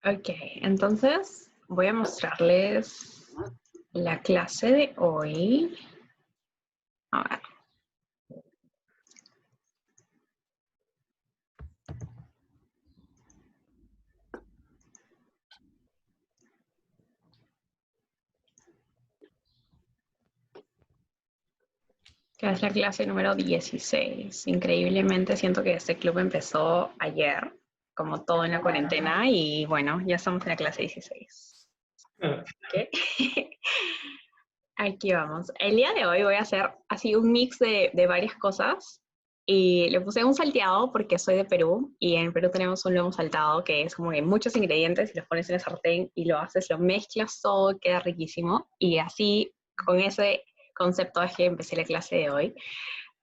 Ok, entonces voy a mostrarles la clase de hoy. A ver. Que es la clase número 16. Increíblemente siento que este club empezó ayer, como todo en la cuarentena, y bueno, ya estamos en la clase 16. ¿Qué? Aquí vamos. El día de hoy voy a hacer así un mix de varias cosas. Y le puse un salteado porque soy de Perú y en Perú tenemos un lomo saltado que es como que muchos ingredientes y los pones en el sartén y lo haces, lo mezclas todo, queda riquísimo. Y así, con ese concepto es que empecé la clase de hoy.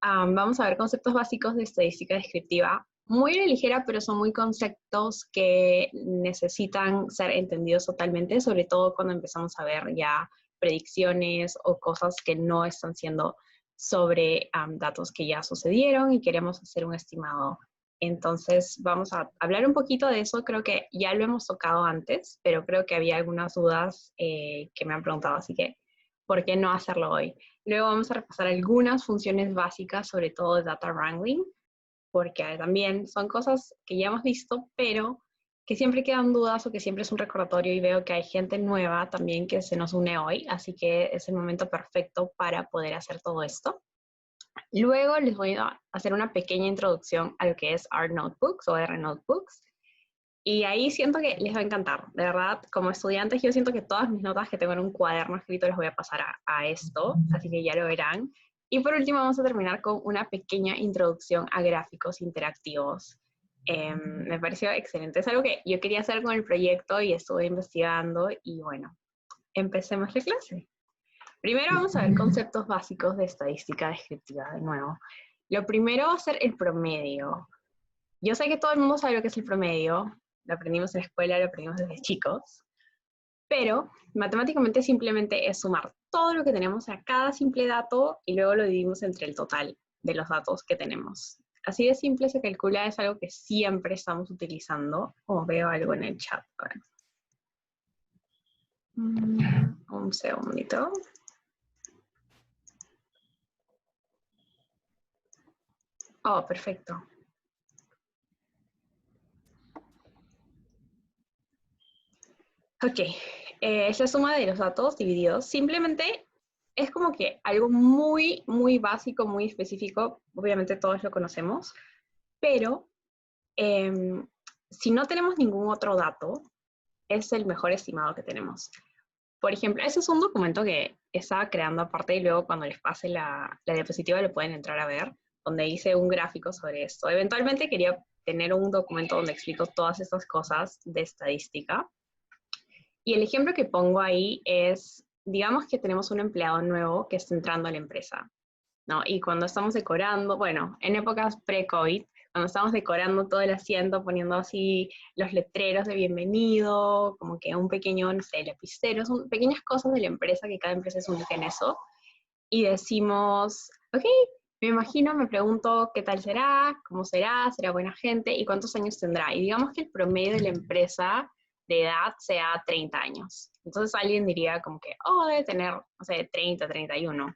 Vamos a ver conceptos básicos de estadística descriptiva, muy a la ligera, pero son muy conceptos que necesitan ser entendidos totalmente, sobre todo cuando empezamos a ver ya predicciones o cosas que no están siendo sobre datos que ya sucedieron y queremos hacer un estimado. Entonces vamos a hablar un poquito de eso, creo que ya lo hemos tocado antes, pero creo que había algunas dudas que me han preguntado, así que ¿por qué no hacerlo hoy? Luego vamos a repasar algunas funciones básicas, sobre todo de data wrangling, porque también son cosas que ya hemos visto, pero que siempre quedan dudas o que siempre es un recordatorio y veo que hay gente nueva también que se nos une hoy, así que es el momento perfecto para poder hacer todo esto. Luego les voy a hacer una pequeña introducción a lo que es R Notebooks o R Notebooks. Y ahí siento que les va a encantar. De verdad, como estudiantes, yo siento que todas mis notas que tengo en un cuaderno escrito las voy a pasar a esto, así que ya lo verán. Y por último, vamos a terminar con una pequeña introducción a gráficos interactivos. Me pareció excelente. Es algo que yo quería hacer con el proyecto y estuve investigando y bueno, empecemos la clase. Primero vamos a ver conceptos básicos de estadística descriptiva de nuevo. Lo primero va a ser el promedio. Yo sé que todo el mundo sabe lo que es el promedio, lo aprendimos en la escuela, lo aprendimos desde chicos, pero matemáticamente simplemente es sumar todo lo que tenemos a cada simple dato y luego lo dividimos entre el total de los datos que tenemos. Así de simple se calcula, es algo que siempre estamos utilizando, como veo algo en el chat. A ver. Un segundito. Oh, perfecto. Ok, es la suma de los datos divididos. Simplemente es como que algo muy, muy básico, muy específico. Obviamente todos lo conocemos, pero si no tenemos ningún otro dato, es el mejor estimado que tenemos. Por ejemplo, ese es un documento que estaba creando aparte y luego cuando les pase la diapositiva lo pueden entrar a ver, donde hice un gráfico sobre esto. Eventualmente quería tener un documento donde explico todas estas cosas de estadística. Y el ejemplo que pongo ahí es, digamos que tenemos un empleado nuevo que está entrando a la empresa, ¿no? Y cuando estamos decorando, bueno, en épocas pre-COVID, cuando estamos decorando todo el asiento, poniendo así los letreros de bienvenido, como que un pequeño, no sé, lapicero, son pequeñas cosas de la empresa, que cada empresa es única en eso, y decimos, ok, me imagino, me pregunto qué tal será, cómo será buena gente y cuántos años tendrá. Y digamos que el promedio de la empresa de edad sea 30 años. Entonces alguien diría como que, oh, debe tener, no sé, 30, 31.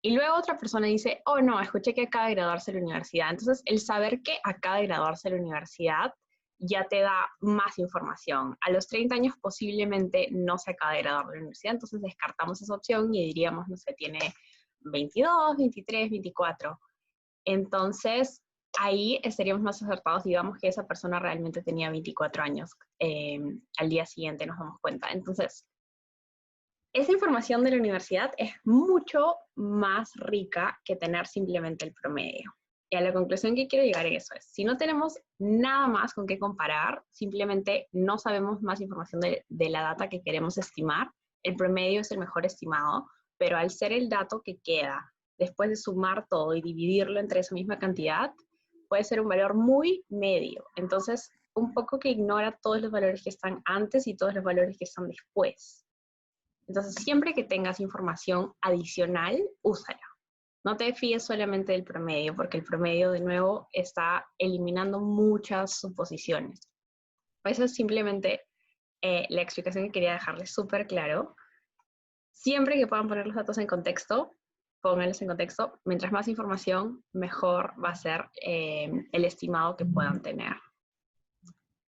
Y luego otra persona dice, oh no, escuché que acaba de graduarse de la universidad. Entonces el saber que acaba de graduarse de la universidad ya te da más información. A los 30 años posiblemente no se acaba de graduar de la universidad, entonces descartamos esa opción y diríamos, no sé, tiene 22, 23, 24. Entonces ahí estaríamos más acertados, digamos que esa persona realmente tenía 24 años. Al día siguiente nos damos cuenta. Entonces, esa información de la universidad es mucho más rica que tener simplemente el promedio. Y a la conclusión que quiero llegar es eso, es, si no tenemos nada más con qué comparar, simplemente no sabemos más información de la data que queremos estimar, el promedio es el mejor estimado, pero al ser el dato que queda después de sumar todo y dividirlo entre esa misma cantidad, puede ser un valor muy medio. Entonces, un poco que ignora todos los valores que están antes y todos los valores que están después. Entonces, siempre que tengas información adicional, úsala. No te fíes solamente del promedio, porque el promedio, de nuevo, está eliminando muchas suposiciones. Eso es simplemente la explicación que quería dejarles súper claro. Siempre que puedan poner los datos en contexto, pónganlos en contexto. Mientras más información, mejor va a ser el estimado que puedan tener.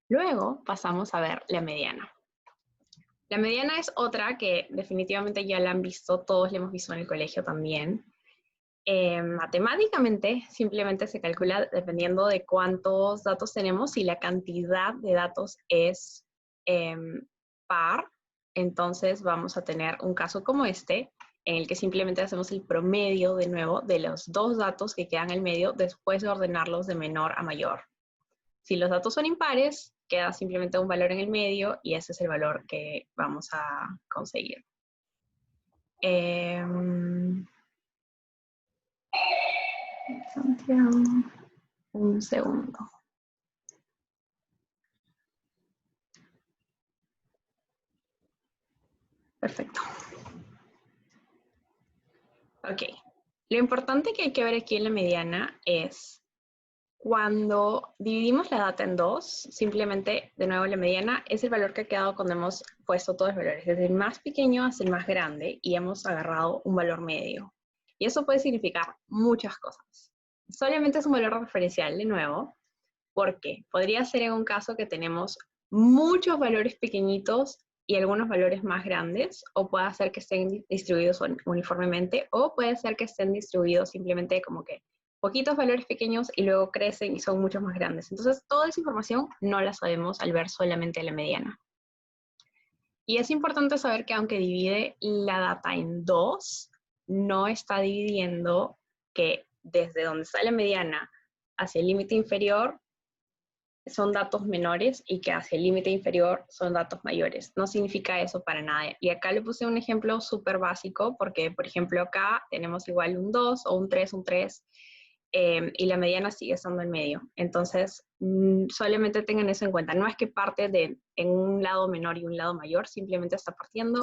Luego pasamos a ver la mediana. La mediana es otra que definitivamente ya la han visto, todos la hemos visto en el colegio también. Matemáticamente simplemente se calcula dependiendo de cuántos datos tenemos. Si la cantidad de datos es par, entonces vamos a tener un caso como este, en el que simplemente hacemos el promedio de nuevo de los dos datos que quedan en el medio después de ordenarlos de menor a mayor. Si los datos son impares, queda simplemente un valor en el medio y ese es el valor que vamos a conseguir. Santiago, un segundo. Perfecto. Ok. Lo importante que hay que ver aquí en la mediana es cuando dividimos la data en dos, simplemente, de nuevo, la mediana es el valor que ha quedado cuando hemos puesto todos los valores, desde el más pequeño hasta el más grande, y hemos agarrado un valor medio. Y eso puede significar muchas cosas. Solamente es un valor referencial, de nuevo, porque podría ser en un caso que tenemos muchos valores pequeñitos y algunos valores más grandes, o puede ser que estén distribuidos uniformemente, o puede ser que estén distribuidos simplemente como que poquitos valores pequeños y luego crecen y son muchos más grandes. Entonces, toda esa información no la sabemos al ver solamente la mediana. Y es importante saber que aunque divide la data en dos, no está dividiendo que desde donde está la mediana hacia el límite inferior son datos menores y que hacia el límite inferior son datos mayores. No significa eso para nada. Y acá le puse un ejemplo súper básico porque, por ejemplo, acá tenemos igual un 2 o un 3, y la mediana sigue estando en medio. Entonces, solamente tengan eso en cuenta. No es que parte en un lado menor y un lado mayor, simplemente está partiendo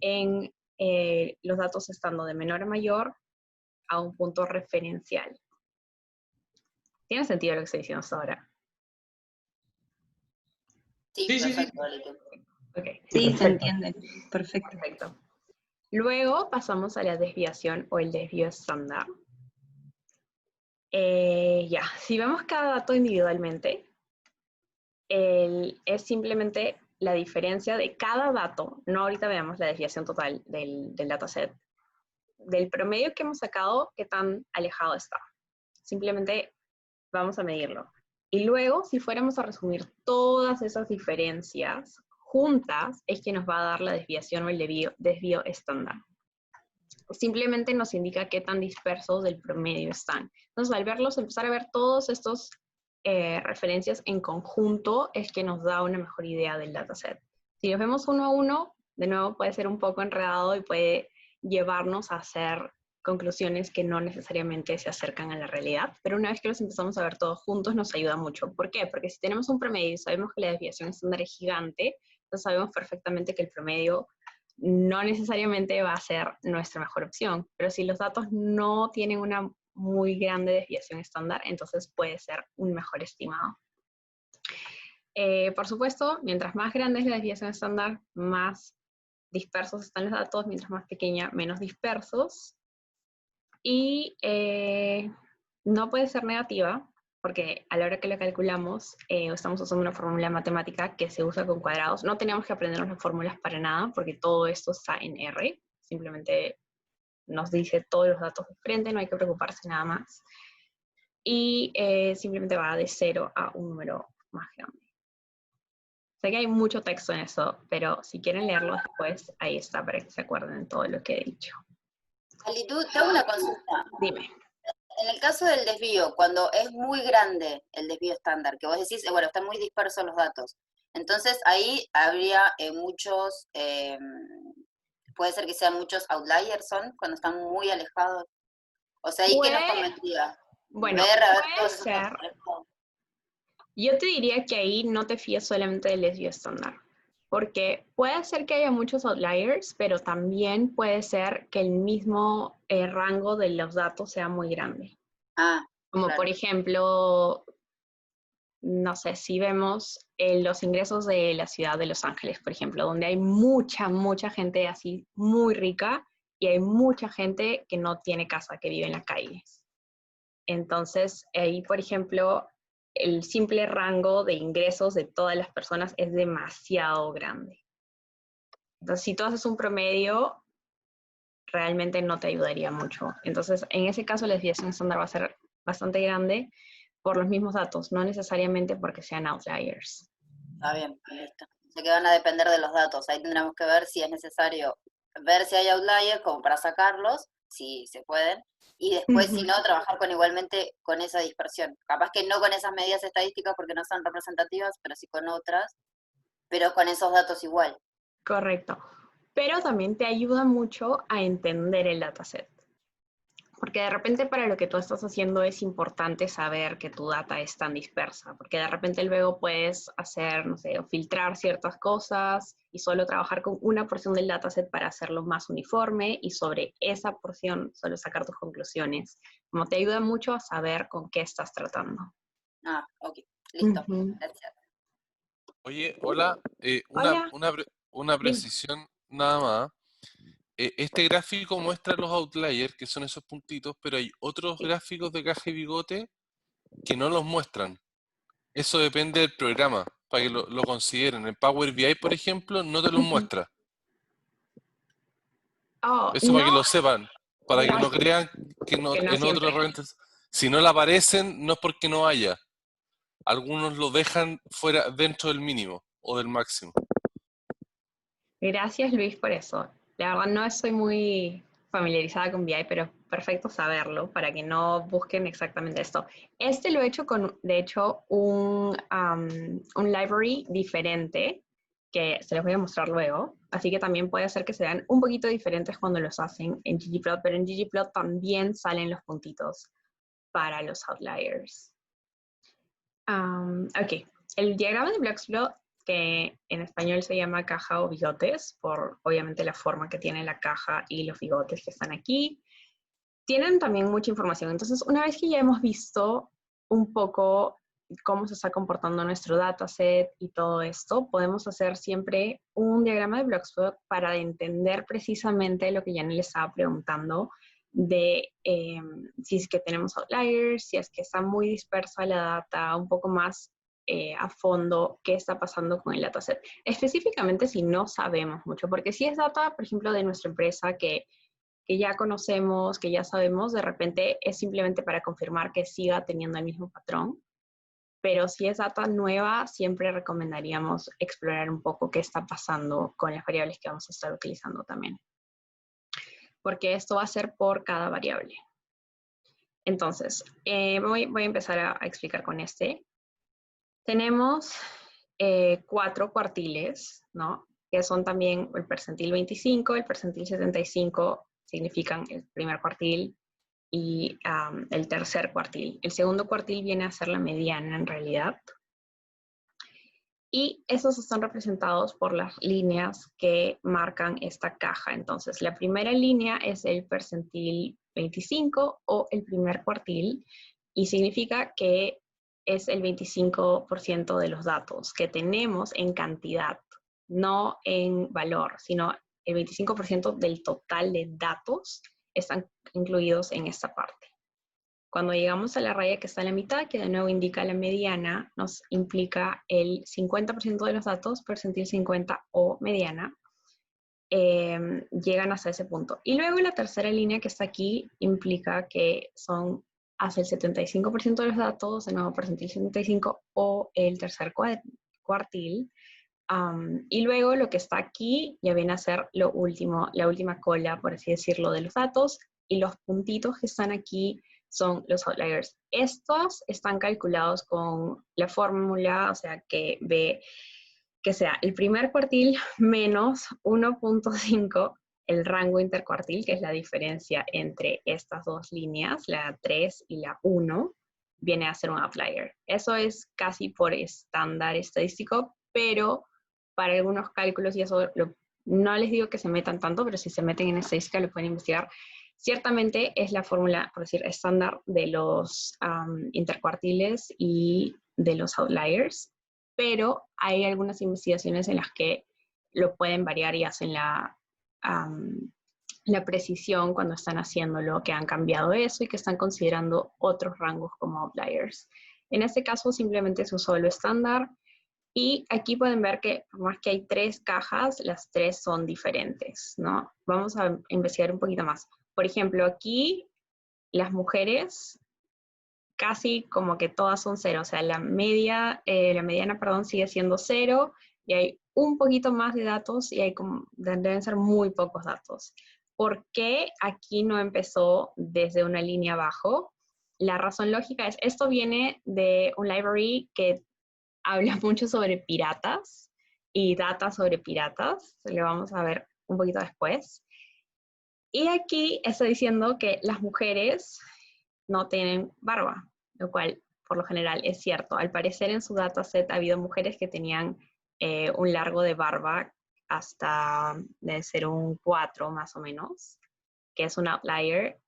en los datos estando de menor a mayor a un punto referencial. ¿Tiene sentido lo que estoy diciendo hasta ahora? Sí, perfecto. Okay. Sí, se entiende. Perfecto. Perfecto. Luego pasamos a la desviación o el desvío estándar. Ya, si vemos cada dato individualmente, es simplemente la diferencia de cada dato, no ahorita veamos la desviación total del dataset, del promedio que hemos sacado, qué tan alejado está. Simplemente vamos a medirlo. Y luego, si fuéramos a resumir todas esas diferencias juntas, es que nos va a dar la desviación o el desvío estándar. Simplemente nos indica qué tan dispersos del promedio están. Entonces, al verlos, empezar a ver todos estos referencias en conjunto, es que nos da una mejor idea del dataset. Si los vemos uno a uno, de nuevo puede ser un poco enredado y puede llevarnos a hacer conclusiones que no necesariamente se acercan a la realidad, pero una vez que los empezamos a ver todos juntos nos ayuda mucho. ¿Por qué? Porque si tenemos un promedio y sabemos que la desviación estándar es gigante, entonces sabemos perfectamente que el promedio no necesariamente va a ser nuestra mejor opción, pero si los datos no tienen una muy grande desviación estándar, entonces puede ser un mejor estimado. Por supuesto, mientras más grande es la desviación estándar, más dispersos están los datos, mientras más pequeña, menos dispersos. Y no puede ser negativa, porque a la hora que lo calculamos, estamos usando una fórmula matemática que se usa con cuadrados. No tenemos que aprendernos las fórmulas para nada, porque todo esto está en R. Simplemente nos dice todos los datos de frente, no hay que preocuparse nada más. Y simplemente va de 0 a un número más grande. Sé que hay mucho texto en eso, pero si quieren leerlo después, ahí está para que se acuerden de todo lo que he dicho. Ali, te hago una consulta. Dime. En el caso del desvío, cuando es muy grande el desvío estándar, que vos decís, bueno, están muy dispersos los datos, entonces ahí habría muchos, puede ser que sean muchos outliers, ¿son? Cuando están muy alejados. O sea, ¿ahí qué nos convendría? Bueno, puede ser. Yo te diría que ahí no te fíes solamente del desvío estándar, porque puede ser que haya muchos outliers, pero también puede ser que el mismo rango de los datos sea muy grande. Ah, como claro. por ejemplo, no sé, si vemos los ingresos de la ciudad de Los Ángeles, por ejemplo, donde hay mucha, mucha gente así muy rica y hay mucha gente que no tiene casa, que vive en la calle. Entonces, ahí, por ejemplo, el simple rango de ingresos de todas las personas es demasiado grande. Entonces, si tú haces un promedio, realmente no te ayudaría mucho. Entonces, en ese caso, la desviación estándar va a ser bastante grande por los mismos datos, no necesariamente porque sean outliers. Está bien, listo. Sé que van a depender de los datos. Ahí tendremos que ver si es necesario ver si hay outliers como para sacarlos, si se pueden, y después, si no, trabajar con igualmente con esa dispersión. Capaz que no con esas medidas estadísticas porque no son representativas, pero sí con otras, pero con esos datos igual. Correcto. Pero también te ayuda mucho a entender el dataset. Porque de repente para lo que tú estás haciendo es importante saber que tu data es tan dispersa, porque de repente luego puedes hacer, no sé, o filtrar ciertas cosas y solo trabajar con una porción del dataset para hacerlo más uniforme y sobre esa porción solo sacar tus conclusiones. Como te ayuda mucho a saber con qué estás tratando. Ah, ok, listo. Ujú. Gracias. Oye, hola, Hola, una dime. precisión nada más. Este gráfico muestra los outliers, que son esos puntitos, pero hay otros Sí. gráficos de caja y bigote que no los muestran. Eso depende del programa, para que lo consideren. El Power BI, por ejemplo, no te los Ujú. muestra. Oh, Eso para que no, lo sepan, para que no, no crean que que no en otros siempre. herramientas, si no le aparecen, no es porque no haya. Algunos lo dejan fuera, dentro del mínimo o del máximo. Gracias, Luis, por eso. La verdad no estoy muy familiarizada con BI, pero es perfecto saberlo para que no busquen exactamente esto. Este lo he hecho con, de hecho, un library diferente que se los voy a mostrar luego. Así que también puede ser que sean un poquito diferentes cuando los hacen en ggplot, pero en ggplot también salen los puntitos para los outliers. Ok, el diagrama de Blocksplot, que en español se llama caja o bigotes, por obviamente la forma que tiene la caja y los bigotes que están aquí, tienen también mucha información. Entonces, una vez que ya hemos visto un poco cómo se está comportando nuestro dataset y todo esto, podemos hacer siempre un diagrama de Blocksplot para entender precisamente lo que ya le estaba preguntando de si es que tenemos outliers, si es que está muy dispersa la data, un poco más a fondo qué está pasando con el dataset. Específicamente si no sabemos mucho, porque si es data, por ejemplo, de nuestra empresa que ya conocemos, que ya sabemos, de repente es simplemente para confirmar que siga teniendo el mismo patrón. Pero si es data nueva, siempre recomendaríamos explorar un poco qué está pasando con las variables que vamos a estar utilizando también. Porque esto va a ser por cada variable. Entonces, voy a empezar a explicar con este. Tenemos 4 cuartiles, ¿no? Que son también el percentil 25, el percentil 75 significan el primer cuartil y el tercer cuartil. El segundo cuartil viene a ser la mediana en realidad. Y esos están representados por las líneas que marcan esta caja. Entonces, la primera línea es el percentil 25 o el primer cuartil y significa que es el 25% de los datos que tenemos en cantidad, no en valor, sino el 25% del total de datos están incluidos en esta parte. Cuando llegamos a la raya que está en la mitad, que de nuevo indica la mediana, nos implica el 50% de los datos, percentil 50 o mediana, llegan hasta ese punto. Y luego la tercera línea que está aquí implica que son hasta el 75% de los datos, de nuevo percentil 75 o el tercer cuartil. Y luego lo que está aquí ya viene a ser lo último, la última cola, por así decirlo, de los datos. Y los puntitos que están aquí son los outliers. Estos están calculados con la fórmula, o sea, que ve que sea el primer cuartil menos 1.5 el rango intercuartil, que es la diferencia entre estas dos líneas, la 3 y la 1, viene a ser un outlier. Eso es casi por estándar estadístico, pero para algunos cálculos, y eso no les digo que se metan tanto, pero si se meten en estadística lo pueden investigar. Ciertamente es la fórmula, por decir, estándar de los intercuartiles y de los outliers, pero hay algunas investigaciones en las que lo pueden variar y hacen la precisión cuando están haciéndolo, que han cambiado eso y que están considerando otros rangos como outliers. En este caso simplemente se usó lo estándar y aquí pueden ver que por más que hay 3 cajas, las 3 son diferentes, ¿no? Vamos a investigar un poquito más. Por ejemplo, aquí las mujeres casi como que todas son 0, o sea, la mediana, perdón, sigue siendo 0 y hay un poquito más de datos y deben ser muy pocos datos. ¿Por qué aquí no empezó desde una línea abajo? La razón lógica es, esto viene de un library que habla mucho sobre piratas y data sobre piratas, lo vamos a ver un poquito después. Y aquí está diciendo que las mujeres no tienen barba, lo cual por lo general es cierto. Al parecer en su dataset ha habido mujeres que tenían un largo de barba hasta debe ser un 4 más o menos, que es un outlier,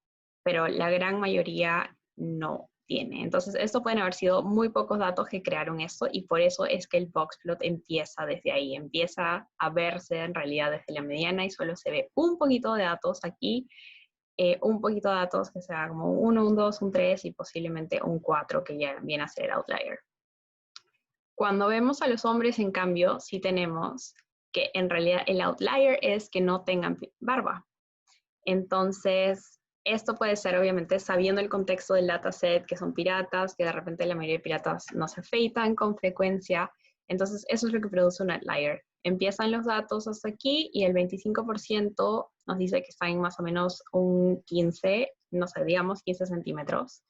pero la gran mayoría no tiene. Entonces, esto pueden haber sido muy pocos datos que crearon esto y por eso es que el boxplot empieza desde ahí, empieza a verse en realidad desde la mediana y solo se ve un poquito de datos aquí, un poquito de datos que sea como un 1, un 2, un 3 y posiblemente un 4 que ya viene a ser el outlier. Cuando vemos a los hombres, en cambio, sí tenemos que en realidad el outlier es que no tengan barba. Entonces, esto puede ser obviamente sabiendo el contexto del dataset, que son piratas, que de repente la mayoría de piratas no se afeitan con frecuencia. Entonces, eso es lo que produce un outlier. Empiezan los datos hasta aquí y el 25% nos dice que están en más o menos un 15, no sé, digamos 15 centímetros.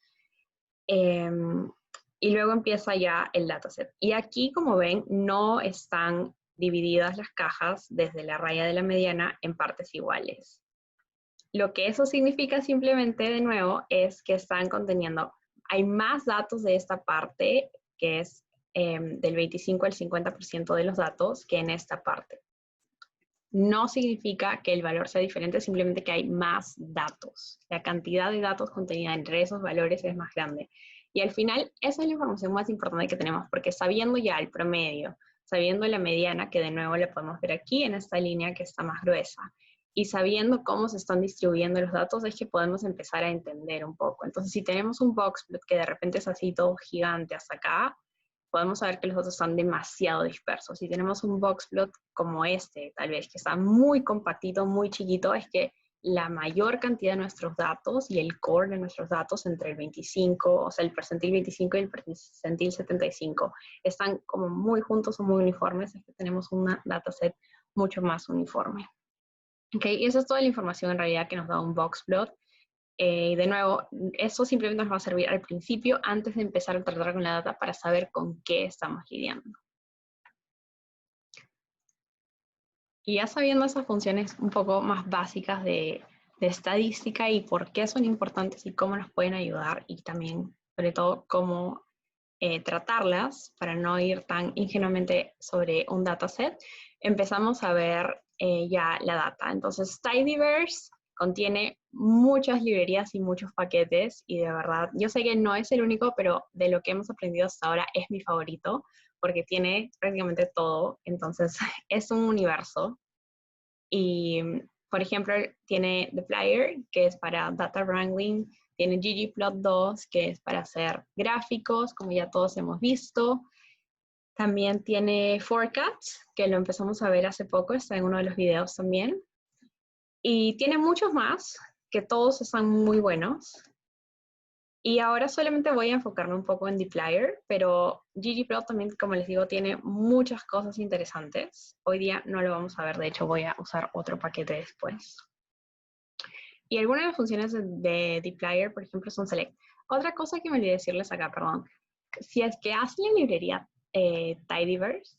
Y luego empieza ya el dataset. Y aquí, como ven, no están divididas las cajas desde la raya de la mediana en partes iguales. Lo que eso significa simplemente, de nuevo, es que están conteniendo, hay más datos de esta parte, que es del 25 al 50% de los datos, que en esta parte. No significa que el valor sea diferente, simplemente que hay más datos. La cantidad de datos contenida entre esos valores es más grande. Y al final, esa es la información más importante que tenemos, porque sabiendo ya el promedio, sabiendo la mediana, que de nuevo la podemos ver aquí en esta línea que está más gruesa, y sabiendo cómo se están distribuyendo los datos, es que podemos empezar a entender un poco. Entonces, si tenemos un boxplot que de repente es así todo gigante hasta acá, podemos saber que los datos están demasiado dispersos. Si tenemos un boxplot como este, tal vez, que está muy compactito, muy chiquito, es que la mayor cantidad de nuestros datos y el core de nuestros datos entre el 25, o sea, el percentil 25 y el percentil 75, están como muy juntos o muy uniformes, es que tenemos una dataset mucho más uniforme. Okay, y esa es toda la información en realidad que nos da un boxplot. De nuevo, eso simplemente nos va a servir al principio, antes de empezar a tratar con la data, para saber con qué estamos lidiando. Y ya sabiendo esas funciones un poco más básicas de estadística y por qué son importantes y cómo nos pueden ayudar, y también, sobre todo, cómo tratarlas para no ir tan ingenuamente sobre un dataset, empezamos a ver ya la data. Entonces, Tidyverse contiene muchas librerías y muchos paquetes, y de verdad, yo sé que no es el único, pero de lo que hemos aprendido hasta ahora es mi favorito, porque tiene prácticamente todo. Entonces, es un universo. Y, por ejemplo, tiene Dplyr, que es para data wrangling, tiene ggplot2, que es para hacer gráficos, como ya todos hemos visto. También tiene Forecast, que lo empezamos a ver hace poco, está en uno de los videos también. Y tiene muchos más, que todos están muy buenos. Y ahora solamente voy a enfocarme un poco en Dplyr, pero ggplot también, como les digo, tiene muchas cosas interesantes. Hoy día no lo vamos a ver, de hecho voy a usar otro paquete después. Y algunas de las funciones de Dplyr, por ejemplo, son select. Otra cosa que me olvidé decirles acá, perdón. Si es que hacen la librería Tidyverse,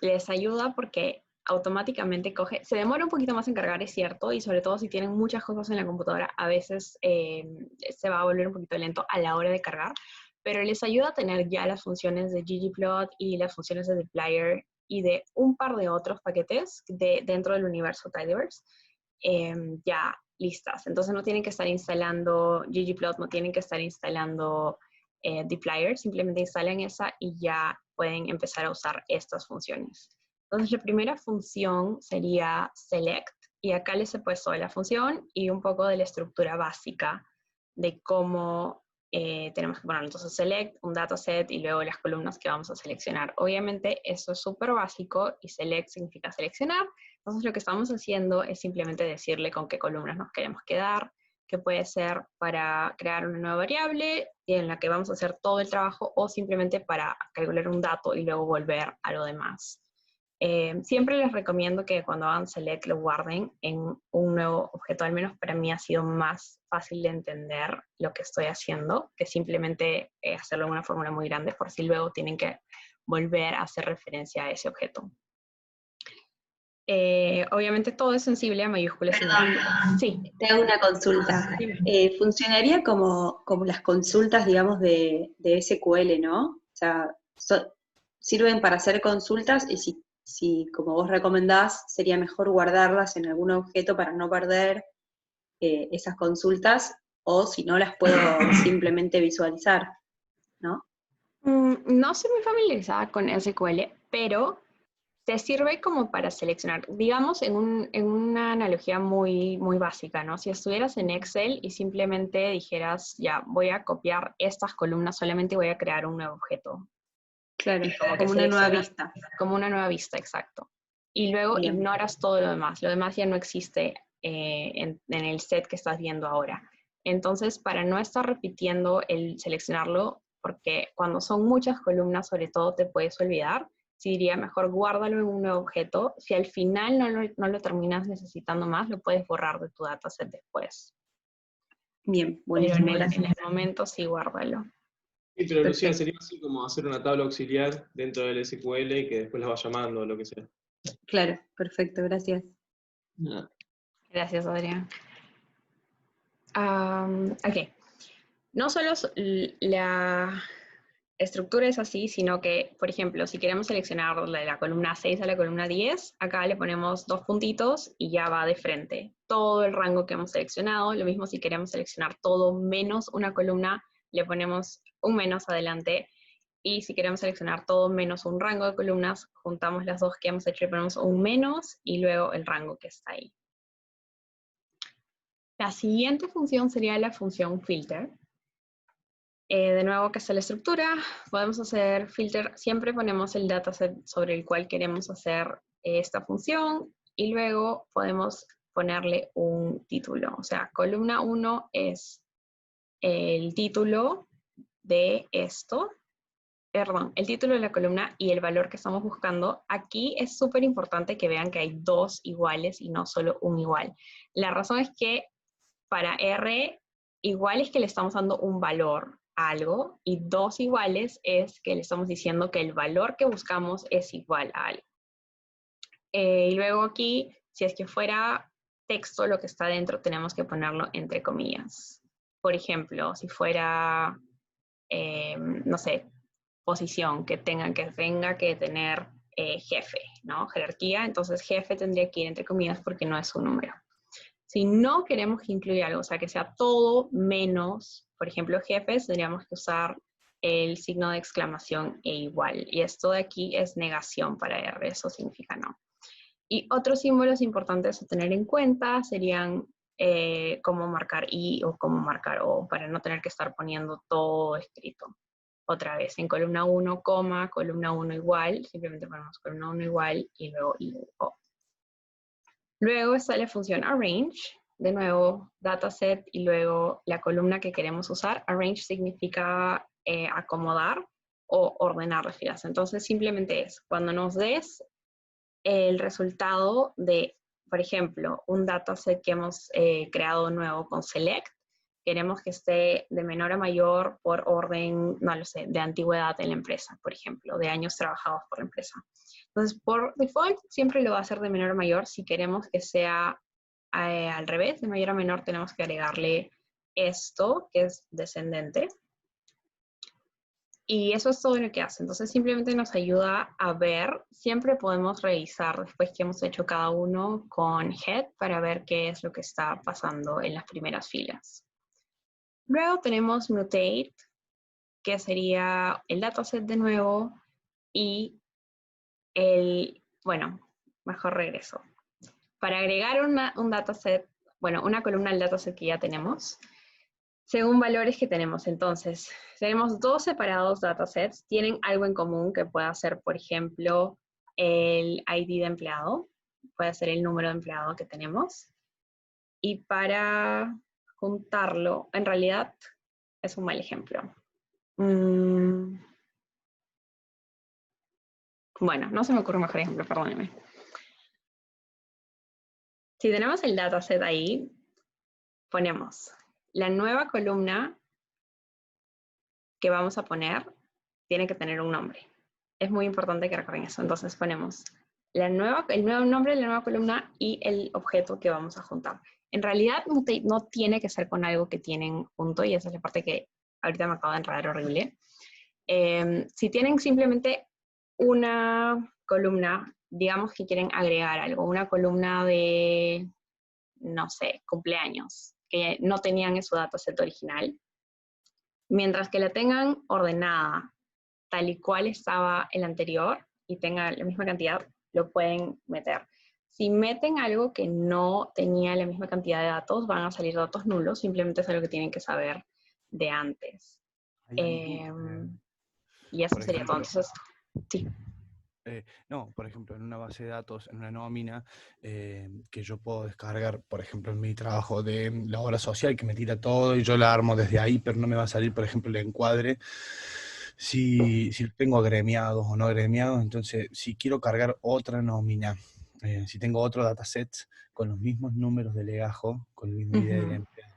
les ayuda porque automáticamente coge, se demora un poquito más en cargar, es cierto, y sobre todo si tienen muchas cosas en la computadora, a veces se va a volver un poquito lento a la hora de cargar, pero les ayuda a tener ya las funciones de ggplot y las funciones de Dplyr y de un par de otros paquetes dentro del universo Tidyverse ya listas. Entonces no tienen que estar instalando ggplot, no tienen que estar instalando dplyr, simplemente instalan esa y ya pueden empezar a usar estas funciones. Entonces la primera función sería select, y acá les he puesto la función y un poco de la estructura básica de cómo tenemos que ponerlo. Entonces select, un dataset y luego las columnas que vamos a seleccionar. Obviamente eso es súper básico y select significa seleccionar. Entonces lo que estamos haciendo es simplemente decirle con qué columnas nos queremos quedar, que puede ser para crear una nueva variable en la que vamos a hacer todo el trabajo o simplemente para calcular un dato y luego volver a lo demás. Siempre les recomiendo que cuando hagan select lo guarden en un nuevo objeto. Al menos para mí ha sido más fácil de entender lo que estoy haciendo que simplemente hacerlo en una fórmula muy grande, por si luego tienen que volver a hacer referencia a ese objeto. Obviamente todo es sensible a mayúsculas. Perdón, sí. te hago una consulta. Funcionaría como las consultas, digamos, de SQL, ¿no? O sea, sirven para hacer consultas y si, como vos recomendás, sería mejor guardarlas en algún objeto para no perder esas consultas, o si no, las puedo simplemente visualizar, ¿no? No estoy muy familiarizada con SQL, pero te sirve como para seleccionar, digamos, en una analogía muy, muy básica, ¿no? Si estuvieras en Excel y simplemente dijeras, ya, voy a copiar estas columnas, solamente voy a crear un nuevo objeto. Claro, Como que como una nueva seleccionas- vista. Como una nueva vista, exacto. Y luego Bien. ignoras todo lo demás. Lo demás ya no existe en el set que estás viendo ahora. Entonces, para no estar repitiendo el seleccionarlo, porque cuando son muchas columnas, sobre todo, te puedes olvidar, sí diría mejor guárdalo en un nuevo objeto. Si al final no lo terminas necesitando más, lo puedes borrar de tu dataset después. Bien, Pero buenísimo, en gracias. el momento sí guárdalo. Sí, pero Lucía, Perfecto. sería así como hacer una tabla auxiliar dentro del SQL y que después la va llamando o lo que sea. Claro, perfecto, gracias. Ah, Gracias, Adrián. Ok. No solo la estructura es así, sino que, por ejemplo, si queremos seleccionar de la columna 6 a la columna 10, acá le ponemos 2 puntitos y ya va de frente. Todo el rango que hemos seleccionado. Lo mismo si queremos seleccionar todo menos una columna, le ponemos un menos adelante. Y si queremos seleccionar todo menos un rango de columnas, juntamos las dos que hemos hecho y ponemos un menos y luego el rango que está ahí. La siguiente función sería la función filter. De nuevo, que está la estructura, podemos hacer filter, siempre ponemos el dataset sobre el cual queremos hacer esta función y luego podemos ponerle un título. O sea, columna 1 es el título de esto, perdón, el título de la columna y el valor que estamos buscando. Aquí es súper importante que vean que hay dos iguales y no solo un igual. La razón es que para R igual es que le estamos dando un valor a algo y dos iguales es que le estamos diciendo que el valor que buscamos es igual a algo. Y luego aquí, si es que fuera texto lo que está dentro, tenemos que ponerlo entre comillas. Por ejemplo, si fuera, no sé, posición, que tenga que tener jefe, ¿no? Jerarquía, entonces jefe tendría que ir entre comillas porque no es un número. Si no queremos que incluya algo, o sea, que sea todo menos, por ejemplo, jefes, tendríamos que usar el signo de exclamación e igual. Y esto de aquí es negación para R, eso significa no. Y otros símbolos importantes a tener en cuenta serían cómo marcar I o cómo marcar O, para no tener que estar poniendo todo escrito. Otra vez, en columna 1, coma, columna 1 igual, simplemente ponemos columna 1 igual y luego I o O. Luego está la función arrange, de nuevo dataset y luego la columna que queremos usar. Arrange significa acomodar o ordenar las filas. Entonces simplemente es cuando nos des el resultado de, por ejemplo, un dataset que hemos creado nuevo con select, queremos que esté de menor a mayor por orden, no lo sé, de antigüedad en la empresa, por ejemplo, de años trabajados por la empresa. Entonces, por default, siempre lo va a hacer de menor a mayor. Si queremos que sea al revés, de mayor a menor, tenemos que agregarle esto, que es descendente. Y eso es todo lo que hace. Entonces, simplemente nos ayuda a ver. Siempre podemos revisar después que hemos hecho cada uno con head para ver qué es lo que está pasando en las primeras filas. Luego tenemos mutate, que sería el dataset de nuevo, y mejor regreso. Para agregar un dataset, una columna al dataset que ya tenemos, según valores que tenemos. Entonces, tenemos 2 separados datasets, tienen algo en común que pueda ser, por ejemplo, el ID de empleado, puede ser el número de empleado que tenemos. Y para juntarlo, en realidad es un mal ejemplo. Bueno, no se me ocurre un mejor ejemplo, perdónenme. Si tenemos el dataset ahí, ponemos la nueva columna que vamos a poner, tiene que tener un nombre. Es muy importante que recuerden eso. Entonces ponemos el nuevo nombre de la nueva columna y el objeto que vamos a juntar. En realidad, Mutate no tiene que ser con algo que tienen junto, y esa es la parte que ahorita me acabo de enredar horrible. Si tienen simplemente una columna, digamos que quieren agregar algo, una columna de, no sé, cumpleaños, que no tenían en su dataset original, mientras que la tengan ordenada tal y cual estaba el anterior y tenga la misma cantidad, lo pueden meter. Si meten algo que no tenía la misma cantidad de datos, van a salir datos nulos, simplemente es algo que tienen que saber de antes. Y eso sería todo. Entonces, sí. No, por ejemplo, en una base de datos, en una nómina, que yo puedo descargar, por ejemplo, en mi trabajo de la obra social, que me tira todo y yo la armo desde ahí, pero no me va a salir, por ejemplo, el encuadre, si tengo agremiados o no agremiados. Entonces, si quiero cargar otra nómina, si tengo otro dataset con los mismos números de legajo, con el mismo ID del empleado,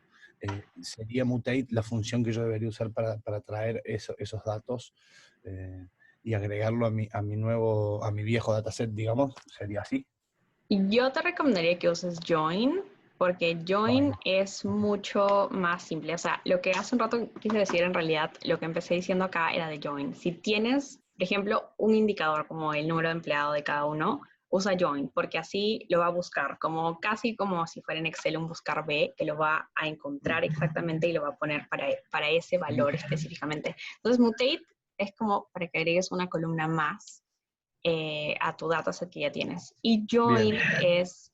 sería Mutate la función que yo debería usar para traer esos datos y agregarlo a mi viejo dataset, digamos, sería así. Yo te recomendaría que uses Join, porque Join es mucho más simple. O sea, lo que hace un rato quise decir, en realidad, lo que empecé diciendo acá era de Join. Si tienes, por ejemplo, un indicador como el número de empleado de cada uno, usa Join, porque así lo va a buscar, casi como si fuera en Excel un buscar B, que lo va a encontrar exactamente y lo va a poner para ese valor específicamente. Entonces, Mutate es como para que agregues una columna más a tu dataset que ya tienes. Y Join es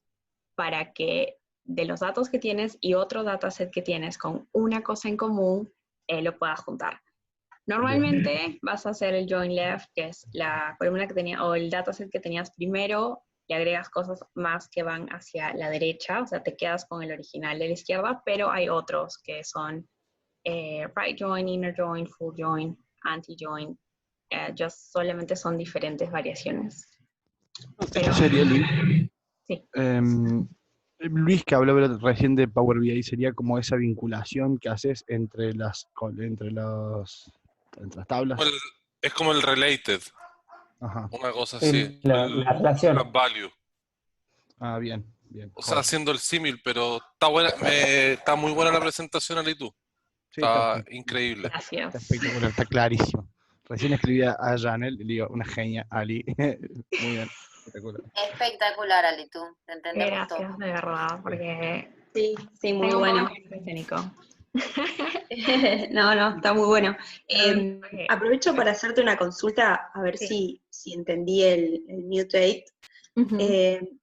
para que de los datos que tienes y otro dataset que tienes con una cosa en común, lo puedas juntar. Normalmente vas a hacer el join left, que es la columna que tenía, o el dataset que tenías primero, y agregas cosas más que van hacia la derecha, o sea, te quedas con el original de la izquierda, pero hay otros que son right join, inner join, full join, anti-join. Solamente son diferentes variaciones. Esto sería, Luis. Sí. Luis, que habló recién de Power BI, sería como esa vinculación que haces entre las tablas. Es como el related. Ajá. Una cosa así. La relación. Graph value. Ah, bien. O sea, haciendo el símil, pero está muy buena la presentación, Ali, tú. Sí, Está increíble. Gracias. Está espectacular, está clarísimo. Recién escribí a Janel y le digo, una genia, Ali. Muy bien, espectacular. Espectacular, Ali, tú. Te entendemos Gracias, todo. de verdad, porque Sí, muy tengo bueno. un poco escénico. No, está muy bueno. Okay. Aprovecho para hacerte una consulta, a ver si entendí el Mutate.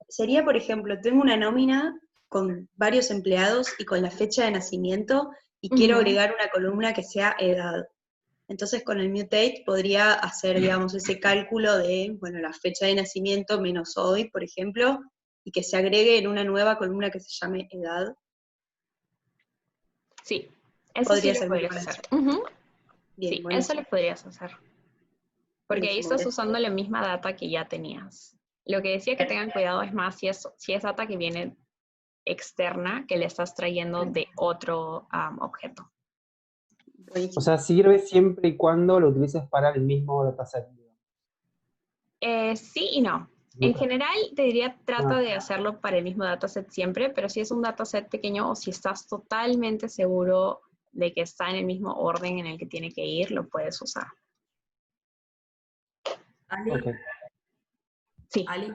Sería, por ejemplo, tengo una nómina con varios empleados y con la fecha de nacimiento y quiero agregar una columna que sea edad. Entonces, con el Mutate podría hacer, digamos, ese cálculo de, bueno, la fecha de nacimiento menos hoy, por ejemplo, y que se agregue en una nueva columna que se llame edad. Sí, eso Podría sí lo servir podrías para hacer. Bien, Sí, buenísimo. eso lo podrías hacer. Porque ahí Buenísimo, estás gracias. usando la misma data que ya tenías. Lo que decía que tengan cuidado es más si es data que viene externa, que le estás trayendo de otro objeto. Buenísimo. O sea, sirve siempre y cuando lo utilices para el mismo dataset. Sí y no. En general, te diría, trata de hacerlo para el mismo dataset siempre, pero si es un dataset pequeño o si estás totalmente seguro de que está en el mismo orden en el que tiene que ir, lo puedes usar. Ali, Sí. Ali,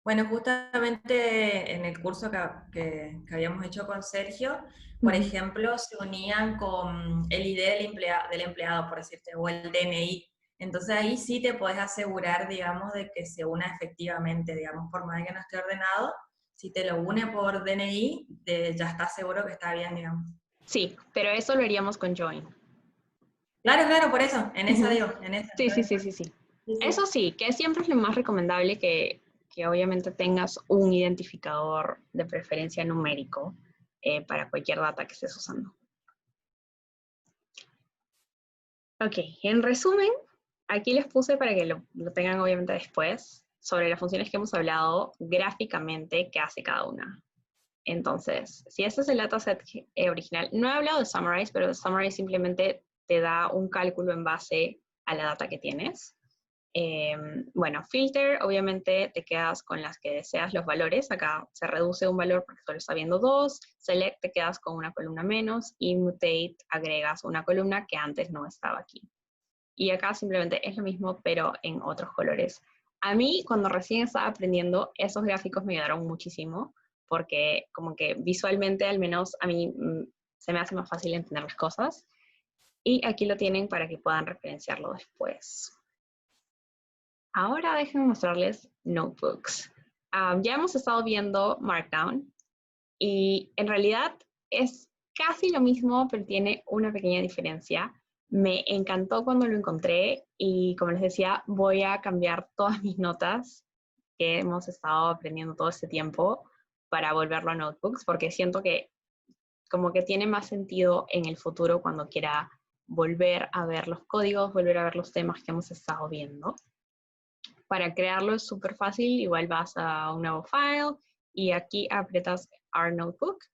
Bueno, justamente en el curso que habíamos hecho con Sergio, por Ujú. ejemplo, se unían con el ID del empleado, por decirte, o el DNI. Entonces ahí sí te podés asegurar, digamos, de que se una efectivamente, digamos, por más de que no esté ordenado, si te lo une por DNI, ya estás seguro que está bien, digamos. Sí, pero eso lo haríamos con Join. Claro, claro, por eso, en esa Ujú. digo, en esa. Sí, sí, sí, sí, sí. Sí, Eso sí. sí, que siempre es lo más recomendable que obviamente tengas un identificador de preferencia numérico para cualquier data que estés usando. Ok, en resumen, aquí les puse para que lo tengan obviamente después, sobre las funciones que hemos hablado gráficamente que hace cada una. Entonces, si este es el dataset original, no he hablado de Summarize, pero Summarize simplemente te da un cálculo en base a la data que tienes. Bueno, filter, obviamente te quedas con las que deseas los valores. Acá se reduce un valor porque solo está viendo dos. Select, te quedas con una columna menos. Y mutate, agregas una columna que antes no estaba aquí. Y acá simplemente es lo mismo, pero en otros colores. A mí, cuando recién estaba aprendiendo, esos gráficos me ayudaron muchísimo, porque como que visualmente, al menos a mí, se me hace más fácil entender las cosas. Y aquí lo tienen para que puedan referenciarlo después. Ahora déjenme mostrarles notebooks. Ya hemos estado viendo Markdown y en realidad es casi lo mismo, pero tiene una pequeña diferencia. Me encantó cuando lo encontré y como les decía, voy a cambiar todas mis notas que hemos estado aprendiendo todo este tiempo para volverlo a notebooks, porque siento que como que tiene más sentido en el futuro cuando quiera volver a ver los códigos, volver a ver los temas que hemos estado viendo. Para crearlo es súper fácil, igual vas a un nuevo file y aquí aprietas Our Notebook.